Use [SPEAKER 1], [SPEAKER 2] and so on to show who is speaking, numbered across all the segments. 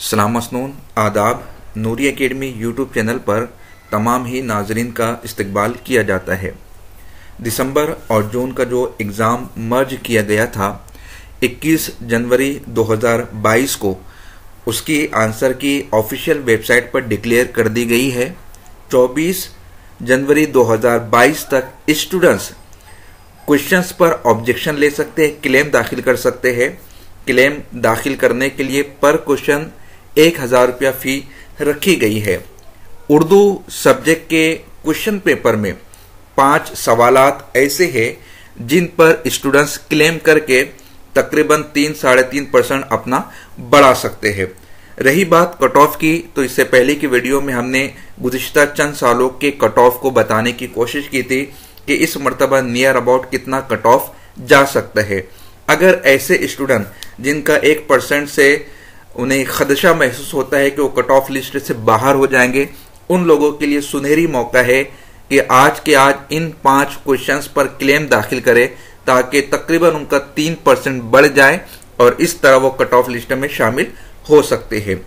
[SPEAKER 1] सलाम मसनून आदाब। नूरी academy YouTube channel पर तमाम ही नाजरीन का इस्तकबाल किया जाता है। दिसंबर और जून का जो एग्ज़ाम मर्ज किया गया था 21 जनवरी 2022 को, उसकी आंसर की ऑफिशियल वेबसाइट पर डिक्लेयर कर दी गई है। 24 जनवरी 2022 तक स्टूडेंट्स क्वेश्चंस पर ऑब्जेक्शन ले सकते हैं, क्लेम दाखिल कर सकते हैं। क्लेम दाखिल करने के लिए पर क्वेश्चन 1000 रुपया फी रखी गई है। उर्दू सब्जेक्ट के क्वेश्चन पेपर में 5 सवालात ऐसे हैं जिन पर स्टूडेंट्स क्लेम करके तकरीबन 3-3.5% अपना बढ़ा सकते हैं। रही बात कट ऑफ की, तो इससे पहले की वीडियो में हमने गुज़िश्ता चंद सालों के कट ऑफ को बताने की कोशिश की थी कि इस मर्तबा नियर अबाउट कितना कट ऑफ जा सकता है। अगर ऐसे स्टूडेंट जिनका 1% से उन्हें खदशा महसूस होता है कि वो कट ऑफ लिस्ट से बाहर हो जाएंगे, उन लोगों के लिए सुनहरी मौका है कि आज के आज इन 5 क्वेश्चंस पर क्लेम दाखिल करें ताकि तकरीबन उनका 3% बढ़ जाए और इस तरह वो कट ऑफ लिस्ट में शामिल हो सकते हैं।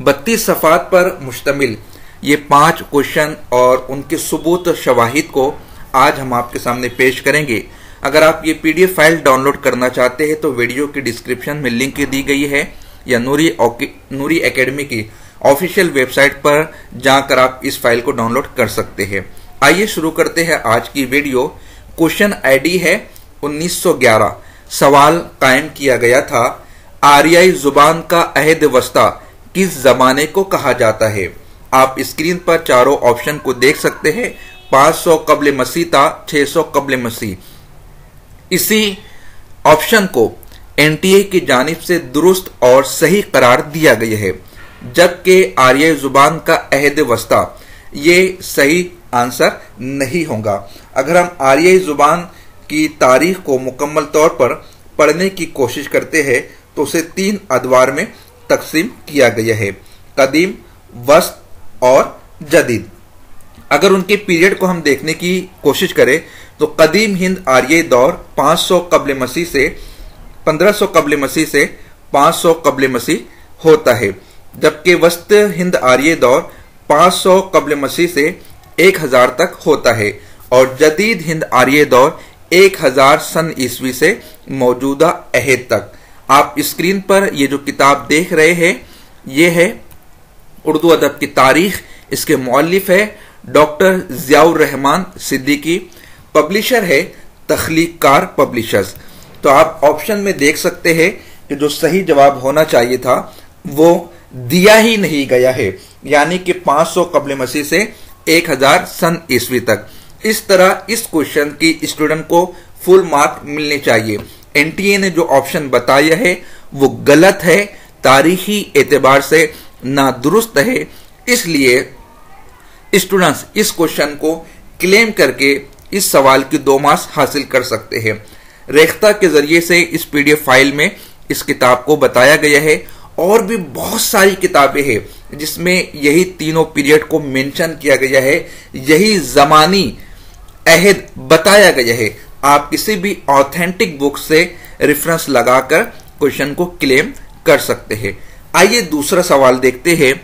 [SPEAKER 1] 32 सफ़ात पर मुश्तमिल ये 5 क्वेश्चन और उनके सबूत शवाहिद को आज हम आपके सामने पेश करेंगे। अगर आप ये PDF फाइल डाउनलोड करना चाहते हैं तो वीडियो की डिस्क्रिप्शन में लिंक दी गई है, या नूरी एकेडमी की ऑफिशियल वेबसाइट पर जाकर आप इस फाइल को डाउनलोड कर सकते हैं। आइए शुरू करते हैं आज की वीडियो। क्वेश्चन आईडी है 1911। सवाल कायम किया गया था, आरियाई जुबान का अहद वस्ता किस जमाने को कहा जाता है। आप स्क्रीन पर चारों ऑप्शन को देख सकते हैं। 500 कब्ल मसीह था, 600 कब्ल मसीह। इसी ऑप्शन को NTA की जानिब से दुरुस्त और सही करार दिया गया है, जबकि आरियाई जुबान का अहद वस्ता ये सही आंसर नहीं होगा। अगर हम आरियाई जुबान की तारीख को मुकम्मल तौर पर पढ़ने की कोशिश करते हैं तो उसे 3 अदवार में तकसीम किया गया है, कदीम, वस्त और जदीद। अगर उनके पीरियड को हम देखने की कोशिश करें तो कदीम हिंद आर्य दौर 500 कब्ल मसीह से 1500 कब्ल मसीह से 500 कब्ल मसीह होता है, जबकि वस्त हिंद आर्य दौर 500 कब्ल मसीह से 1000 तक होता है और जदीद हिंद आर्य दौर 1000 सन ईस्वी से मौजूदा अहद तक। आप स्क्रीन पर ये जो किताब देख रहे हैं ये है उर्दू अदब की तारीख। इसके मुअल्लिफ है डॉक्टर ज़ियाउर रहमान सिद्दीकी, पब्लिशर है तख्लीक़कार पब्लिशर्स। तो आप ऑप्शन में देख सकते हैं कि जो सही जवाब होना चाहिए था वो दिया ही नहीं गया है, यानी कि 500 कब्ल मसीह से 1000 सन ईस्वी तक। इस तरह इस क्वेश्चन की स्टूडेंट को फुल मार्क मिलने चाहिए। NTA ने जो ऑप्शन बताया है वो गलत है, तारीखी एतबार से नादुरुस्त है, इसलिए स्टूडेंट्स इस क्वेश्चन को क्लेम करके इस सवाल की 2 मार्क्स हासिल कर सकते हैं। रेख्ता के जरिए से इस PDF फाइल में इस किताब को बताया गया है। और भी बहुत सारी किताबें हैं जिसमें यही तीनों पीरियड को मेंशन किया गया है, यही जमानी अहद बताया गया है। आप किसी भी ऑथेंटिक बुक से रेफरेंस लगाकर क्वेश्चन को क्लेम कर सकते हैं। आइए दूसरा सवाल देखते हैं।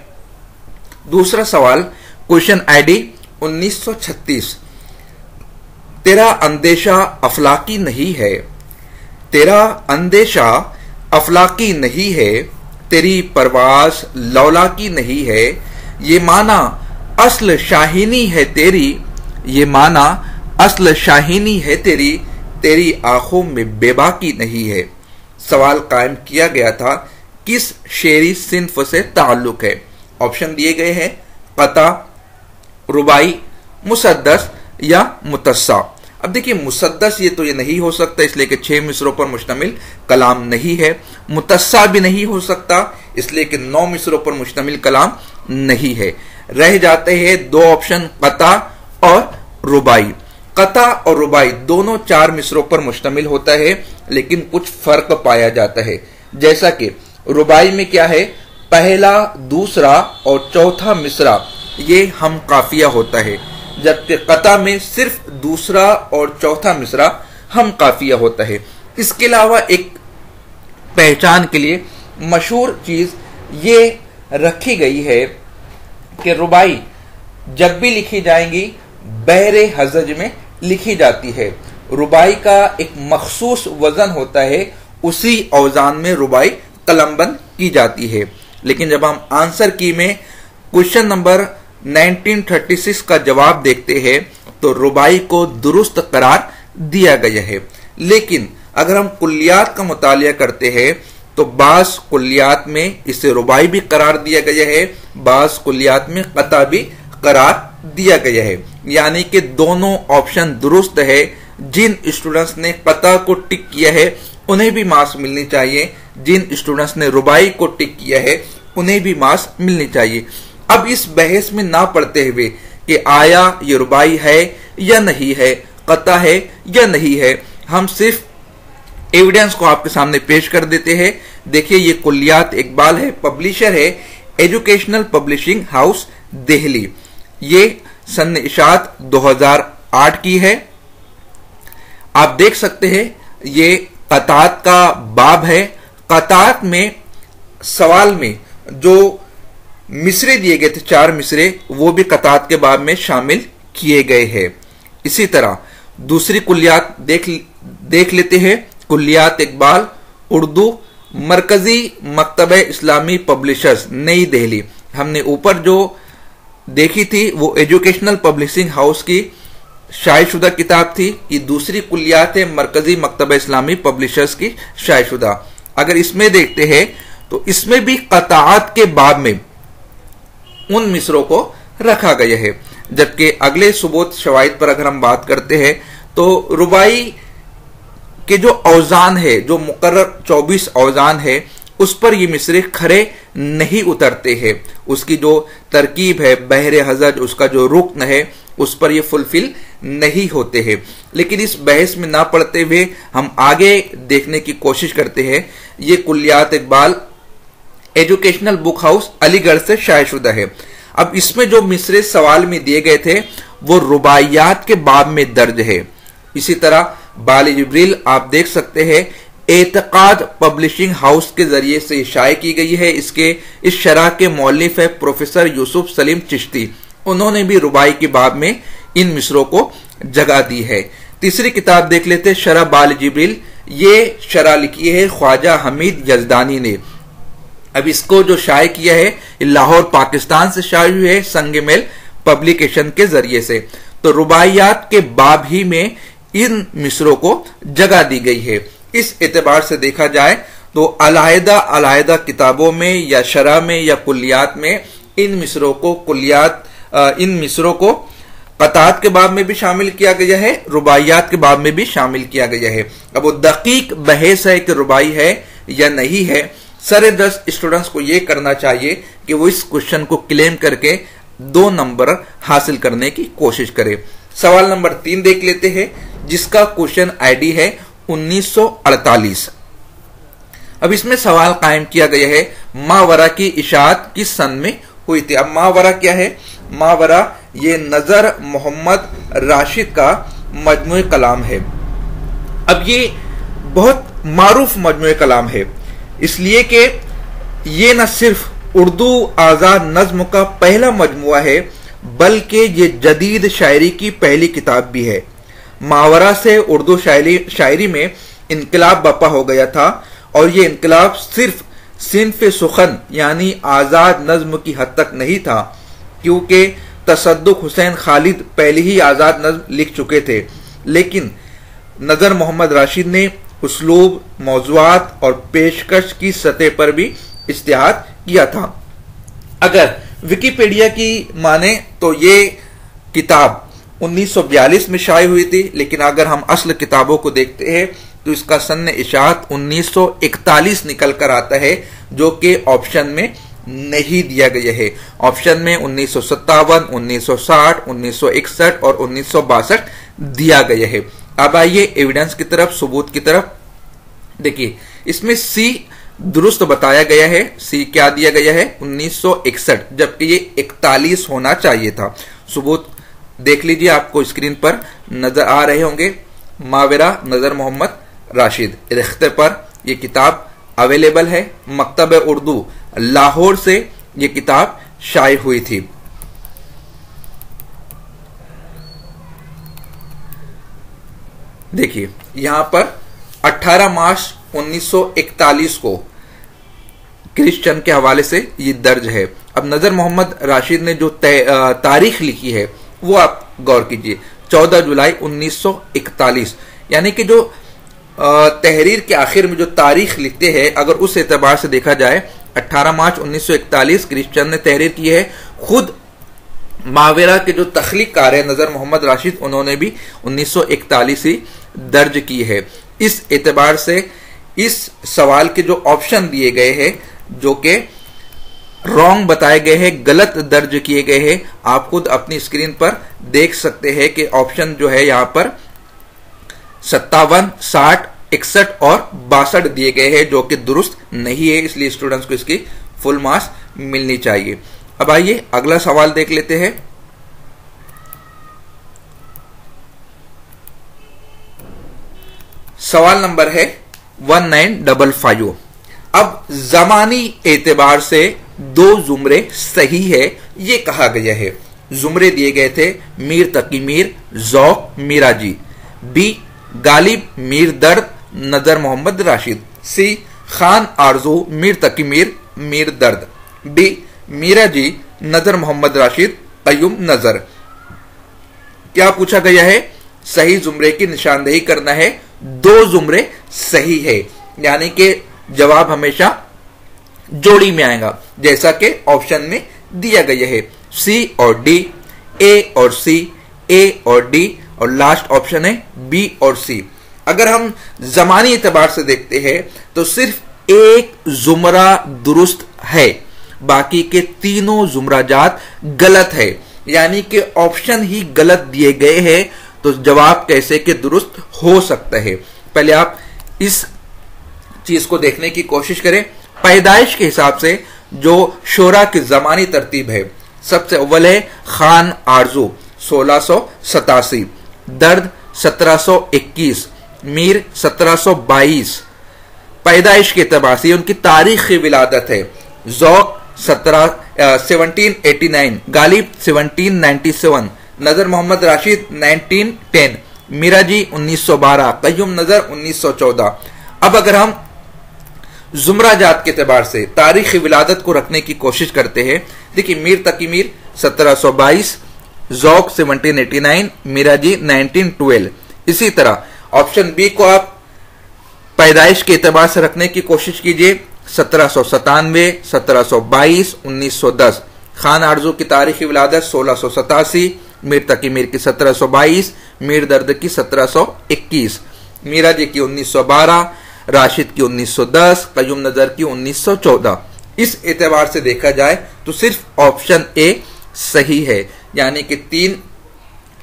[SPEAKER 1] दूसरा सवाल क्वेश्चन आईडी 1936। तेरा अंदेशा अफलाकी नहीं है, तेरा अंदेशा अफलाकी नहीं है, तेरी परवाज लौलाकी नहीं है, ये माना अस्ल शाहीनी है तेरी, ये माना अस्ल शाहीनी है तेरी, तेरी आंखों में बेबाकी नहीं है। सवाल कायम किया गया था, किस शेरी सिन्फ से ताल्लुक है। ऑप्शन दिए गए हैं, कता, रुबाई, मुसद्दस या मुतस्सा। अब देखिए मुसद्दस ये नहीं हो सकता, इसलिए कि 6 मिसरों पर मुश्तमिल कलाम नहीं है। मुतस्सा भी नहीं हो सकता, इसलिए कि 9 मिसरों पर मुश्तमिल कलाम नहीं है। रह जाते हैं 2 ऑप्शन, कता और रुबाई। कता और रुबाई दोनों 4 मिसरों पर मुश्तमिल होता है, लेकिन कुछ फर्क पाया जाता है। जैसा कि रुबाई में क्या है, पहला, दूसरा और चौथा मिसरा ये हम काफिया होता है, जबकि कता में सिर्फ दूसरा और चौथा मिसरा हम काफिया होता है। इसके अलावा एक पहचान के लिए मशहूर चीज ये रखी गई है कि रुबाई जब भी लिखी जाएंगी बहरे हजज में लिखी जाती है। रुबाई का एक मखसूस वजन होता है, उसी औजान में रुबाई कलमबंद की जाती है। लेकिन जब हम आंसर की में क्वेश्चन नंबर 1936 का जवाब देखते हैं तो रुबाई को दुरुस्त करार दिया गया है। लेकिन अगर हम कुल्लियात का मुतालिया करते हैं तो बास कुल्लियात में इसे रुबाई भी करार दिया गया है, बास कुल्लियात में कता भी करार दिया गया है। यानी कि दोनों ऑप्शन दुरुस्त है। जिन स्टूडेंट्स ने कता को टिक किया है उन्हें भी मार्क्स मिलनी चाहिए, जिन स्टूडेंट्स ने रुबाई को टिक किया है उन्हें भी मार्क्स मिलनी चाहिए। अब इस बहस में ना पड़ते हुए कि आया ये रुबाई है या नहीं है, कता है या नहीं है, हम सिर्फ एविडेंस को आपके सामने पेश कर देते हैं। देखिए ये कुल्लियात इकबाल है, पब्लिशर है एजुकेशनल पब्लिशिंग हाउस दिल्ली। ये सन इशात 2008 की है। आप देख सकते हैं ये कतात का बाब है। कतात में सवाल में जो मिसरे दिए गए थे 4 मिसरे, वो भी कतात के बाब में शामिल किए गए हैं। इसी तरह दूसरी कुल्लियात देख लेते हैं। कुल्लियात इकबाल उर्दू मरकजी मकतबे इस्लामी पब्लिशर्स नई दिल्ली। हमने ऊपर जो देखी थी वो एजुकेशनल पब्लिशिंग हाउस की शायशुदा किताब थी। ये दूसरी कुल्लियात है मरकजी मकतबे इस्लामी पब्लिशर्स की शायशुदा। अगर इसमें देखते हैं तो इसमें भी कताआत के बाब में उन मिसरों को रखा गया है। जबकि अगले सुबूत शवाहिद पर अगर हम बात करते हैं तो रुबाई के जो औजान है, जो मुकर्रर 24 औजान है, उस पर ये मिसरे खरे नहीं उतरते हैं। उसकी जो तरकीब है बहरे हजज, उसका जो रुकन है, उस पर ये फुलफिल नहीं होते हैं। लेकिन इस बहस में ना पड़ते हुए हम आगे देखने की कोशिश करते हैं। ये Kulliyat Iqbal educational book house Aligarh से शायशुदा है। अब इसमें जो मिसरे सवाल में दिए गए थे वो रुबाइयात के बाब में दर्ज है। इसी तरह बाल जिब्रील आप देख सकते हैं एतकाद पब्लिशिंग हाउस के जरिए से शाये की गई है। इस शरह के मौलिफ है प्रोफेसर यूसुफ सलीम चिश्ती। उन्होंने भी रुबाई के बाब में इन मिसरों को जगह दी है। तीसरी किताब देख लेते शरह बाल जिब्रील। ये शरह लिखी है ख्वाजा हमीद यजदानी ने। अब इसको जो शाये किया है लाहौर पाकिस्तान से शाये हुई है संगमेल पब्लिकेशन के जरिए से। तो रुबाइयात के बाब ही में इन मिसरों को जगह दी गई है। इस एतबार से देखा जाए तो अलहदा किताबों में या शरह में या कुल्लियात में इन मिसरों को कतात के बाब में भी शामिल किया गया है, रुबाइयात के बाब में भी शामिल किया गया है। अब वो दकीक बहस है कि रुबाई है या नहीं है। सारे 10 स्टूडेंट्स को यह करना चाहिए कि वो इस क्वेश्चन को क्लेम करके 2 नंबर हासिल करने की कोशिश करे। सवाल नंबर 3 देख लेते हैं जिसका क्वेश्चन आईडी है 1948। अब इसमें सवाल कायम किया गया है मावरा की इशाअत किस सन में हुई थी। अब मावरा क्या है? मावरा ये नजर मोहम्मद राशिद का मजमूए कलाम है। अब ये बहुत मारूफ मजमूए कलाम है इसलिए कि ये न सिर्फ उर्दू आजाद नज्म का पहला मजमुआ है बल्कि ये जदीद शायरी की पहली किताब भी है। मावरा से उर्दू शायरी में इनकलाब बपा हो गया था और ये इनकलाब सिर्फ सिन्फ सुखन यानी आजाद नज्म की हद तक नहीं था, क्योंकि तसद्दुक हुसैन खालिद पहले ही आजाद नज्म लिख चुके थे। लेकिन नजर मोहम्मद राशिद ने उसलूब, मौज़ूआत और पेशकश की सतह पर भी इज्तिहाद किया था। अगर विकिपीडिया की माने तो ये किताब 1942 में शाये हुई थी, लेकिन अगर हम असल किताबों को देखते हैं तो इसका सन इशाअत 1941 निकल कर आता है, जो कि ऑप्शन में नहीं दिया गया है। ऑप्शन में 1957, 1960, 1961 और 1962 दिया गया है। अब आइए एविडेंस की तरफ, सबूत की तरफ। देखिए इसमें सी दुरुस्त बताया गया है। सी क्या दिया गया है? 1961, जबकि ये 41 होना चाहिए था। सबूत देख लीजिए, आपको स्क्रीन पर नजर आ रहे होंगे। मावरा नजर मोहम्मद राशिद रिश्ते पर यह किताब अवेलेबल है। मकतब उर्दू लाहौर से ये किताब शाये हुई थी। देखिए यहां पर 18 मार्च 1941 को क्रिश्चियन के हवाले से ये दर्ज है। अब नजर मोहम्मद राशिद ने जो तारीख लिखी है वो आप गौर कीजिए, 14 जुलाई 1941, यानी कि जो तहरीर के आखिर में जो तारीख लिखते हैं, अगर उस एतबार से देखा जाए 18 मार्च 1941 क्रिश्चियन ने तहरीर की है। खुद मावेरा के जो तख्लीकार है नजर मोहम्मद राशिद, उन्होंने भी 1941 ही दर्ज की है। इस एतबार से इस सवाल के जो ऑप्शन दिए गए हैं जो कि रॉन्ग बताए गए हैं, गलत दर्ज किए गए हैं, आप खुद अपनी स्क्रीन पर देख सकते हैं कि ऑप्शन जो है यहां पर 57, 60, 61 और 62 दिए गए हैं जो कि दुरुस्त नहीं है, इसलिए स्टूडेंट्स को इसकी फुल मार्क्स मिलनी चाहिए। अब आइए अगला सवाल देख लेते हैं। सवाल नंबर है 1955। अब जमानी एतबार से दो जुमरे सही है ये कहा गया है। जुमरे दिए गए थे मीर तकी मीर, ज़ौक़ मिराजी। बी गालिब मीर दर्द, नजर मोहम्मद राशिद। सी खान आरजू मीर तकी मीर, मीर दर्द। डी मिराजी, नजर मोहम्मद राशिद, कय्यूम नजर। क्या पूछा गया है? सही जुमरे की निशानदेही करना है। दो जुमरे सही है, यानी कि जवाब हमेशा जोड़ी में आएगा, जैसा कि ऑप्शन में दिया गया है। सी और डी, ए और सी, ए और डी, और लास्ट ऑप्शन है बी और सी। अगर हम जमानी एतबार से देखते हैं तो सिर्फ एक जुमरा दुरुस्त है, बाकी के तीनों जुमराजात गलत है, यानी कि ऑप्शन ही गलत दिए गए हैं, तो जवाब कैसे के दुरुस्त हो सकता है। पहले आप इस चीज को देखने की कोशिश करें। पैदाइश के हिसाब से जो शोरा की जमानी तरतीब है, सबसे अव्वल है खान आरजू 1687, दर्द 1721, मीर 1722। पैदाइश के एतबार से उनकी तारीख की विलादत है। ज़ौक़ 1789, गालिब 1797, नजर मोहम्मद राशिद 1910, मिराजी 1912, कय्यूम नजर 1914। अब अगर हम जुमराजात के एतबार से तारीख विलादत को रखने की कोशिश करते हैं, देखिए मीर तकी मीर 1722, ज़ौक़ 1789, मिराजी 1912। इसी तरह ऑप्शन बी को आप पैदाइश के एतबार से रखने की कोशिश कीजिए, 1797, 1722, 1910। खान आरजू की तारीख विलादत 1687, मीर तकी मीर की 1722, मीर दर्द की 1721, मिराजी की 1912, राशिद की 1910, कय्यूम नजर की 1914। इस एतबार से देखा जाए तो सिर्फ ऑप्शन ए सही है, यानी कि 3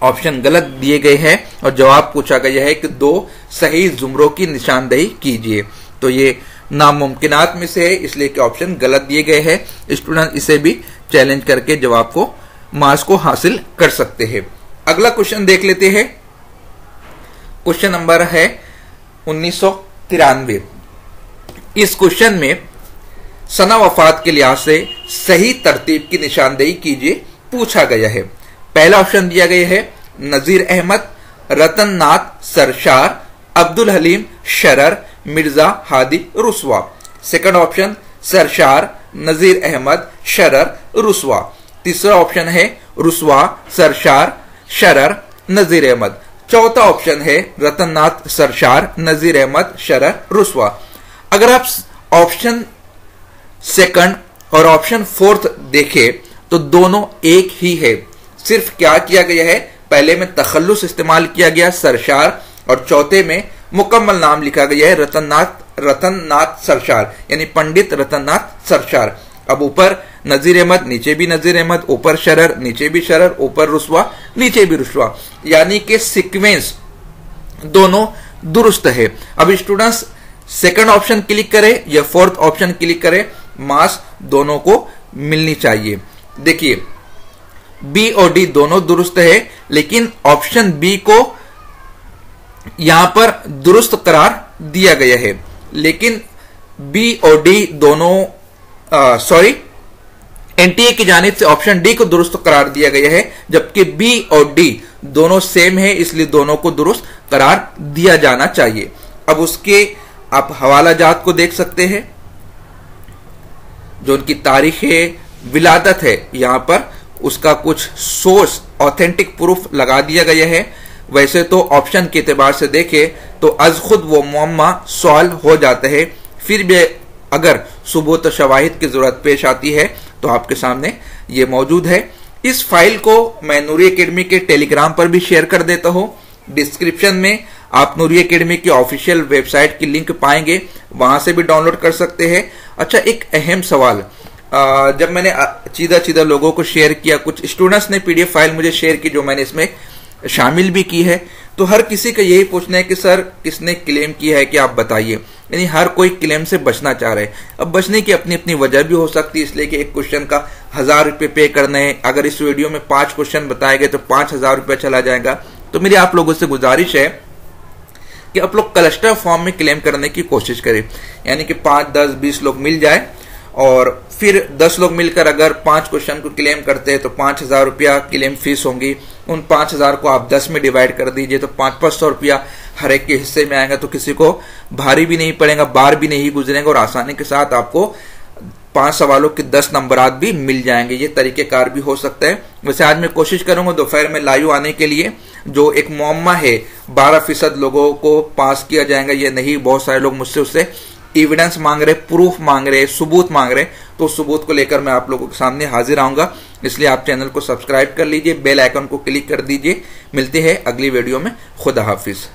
[SPEAKER 1] ऑप्शन गलत दिए गए हैं और जवाब पूछा गया है कि 2 सही जुमरों की निशानदेही कीजिए। तो ये नामुमकिनात में से है, इसलिए कि ऑप्शन गलत दिए गए हैं। स्टूडेंट इसे भी चैलेंज करके जवाब को मार्क्स को हासिल कर सकते हैं। अगला क्वेश्चन देख लेते हैं। क्वेश्चन नंबर है 1993। इस क्वेश्चन में सना वफात के लिहाज से सही तरतीब की निशानदेही कीजिए पूछा गया है। पहला ऑप्शन दिया गया है नजीर अहमद, रतन नाथ सरशार, अब्दुल हलीम शरर, मिर्जा हादी रुस्वा। Second option सरशार, Nazir Ahmad, Sharar, रुस्वा। तीसरा ऑप्शन है रुस्वा, सरशार, शरर, नजीर अहमद। चौथा ऑप्शन है रतन नाथ सरशार, नजीर अहमद, शरर, रुस्वा। अगर आप ऑप्शन सेकंड और ऑप्शन फोर्थ देखें तो दोनों एक ही है। सिर्फ क्या किया गया है, पहले में तखल्लुस इस्तेमाल किया गया सरशार, और चौथे में मुकम्मल नाम लिखा गया है रतन नाथ सरशार, यानी पंडित रतन नाथ सरशार। अब ऊपर नजीर अहमद, नीचे भी नजीर अहमद, ऊपर शरर, नीचे भी शरर, ऊपर रुस्वा, नीचे भी रुस्वा, यानी कि सीक्वेंस दोनों दुरुस्त है। अब स्टूडेंट्स सेकंड ऑप्शन क्लिक करें या फोर्थ ऑप्शन क्लिक करें, मार्क्स दोनों को मिलनी चाहिए। देखिए बी और डी दोनों दुरुस्त है, लेकिन ऑप्शन बी को यहां पर दुरुस्त करार दिया गया है, लेकिन बी और डी दोनों एनटीए की जानिब से ऑप्शन डी को दुरुस्त करार दिया गया है, जबकि बी और डी दोनों सेम है, इसलिए दोनों को दुरुस्त करार दिया जाना चाहिए। अब उसके आप हवाला जात को देख सकते हैं, जो उनकी तारीख विलादत है, यहां पर उसका कुछ सोर्स ऑथेंटिक प्रूफ लगा दिया गया है। वैसे तो ऑप्शन के एतबार से देखे तो अज खुद वो मुअम्मा सॉल्व हो जाता है, फिर भी अगर सुबूत शवाहिद की जरूरत पेश आती है तो आपके सामने ये मौजूद है। इस फाइल को मैं नूरी एकेडमी के टेलीग्राम पर भी शेयर कर देता हूं। डिस्क्रिप्शन में आप नूरी एकेडमी की ऑफिशियल वेबसाइट की लिंक पाएंगे, वहां से भी डाउनलोड कर सकते हैं। अच्छा, एक अहम सवाल, जब मैंने सीधा लोगों को शेयर किया, कुछ स्टूडेंट्स ने पीडीएफ फाइल मुझे शेयर की जो मैंने इसमें शामिल भी की है, तो हर किसी का यही पूछना है कि सर किसने क्लेम किया है कि आप बताइए। यानी हर कोई क्लेम से बचना चाह रहे हैं। अब बचने की अपनी अपनी वजह भी हो सकती है, इसलिए कि एक क्वेश्चन का 1000 रुपये पे करने हैं। अगर इस वीडियो में 5 क्वेश्चन बताए गए तो 5000 रुपये चला जाएगा। तो मेरी आप लोगों से गुजारिश है कि आप लोग क्लस्टर फॉर्म में क्लेम करने की कोशिश करें, यानी कि 5, 10, 20 लोग मिल जाए और फिर 10 लोग मिलकर अगर 5 क्वेश्चन को क्लेम करते हैं तो 5000 रुपया क्लेम फीस होंगी। उन 5000 को आप 10 में डिवाइड कर दीजिए तो 500 रुपया हर एक के हिस्से में आएगा, तो किसी को भारी भी नहीं पड़ेगा, बार भी नहीं गुजरेंगे और आसानी के साथ आपको 5 सवालों के 10 नंबरात भी मिल जाएंगे। ये तरीकेकार भी हो सकता है। वैसे आज मैं कोशिश करूंगा दोपहर में लाइव आने के लिए। जो एक मुअम्मा है 12% लोगों को पास किया जाएगा, ये नहीं। बहुत सारे लोग मुझसे उससे एविडेंस मांग रहे, प्रूफ मांग रहे, सबूत मांग रहे, तो सबूत को लेकर मैं आप लोगों के सामने हाजिर आऊंगा। इसलिए आप चैनल को सब्सक्राइब कर लीजिए, बेल आइकन को क्लिक कर दीजिए। मिलते हैं अगली वीडियो में। खुदा हाफिज।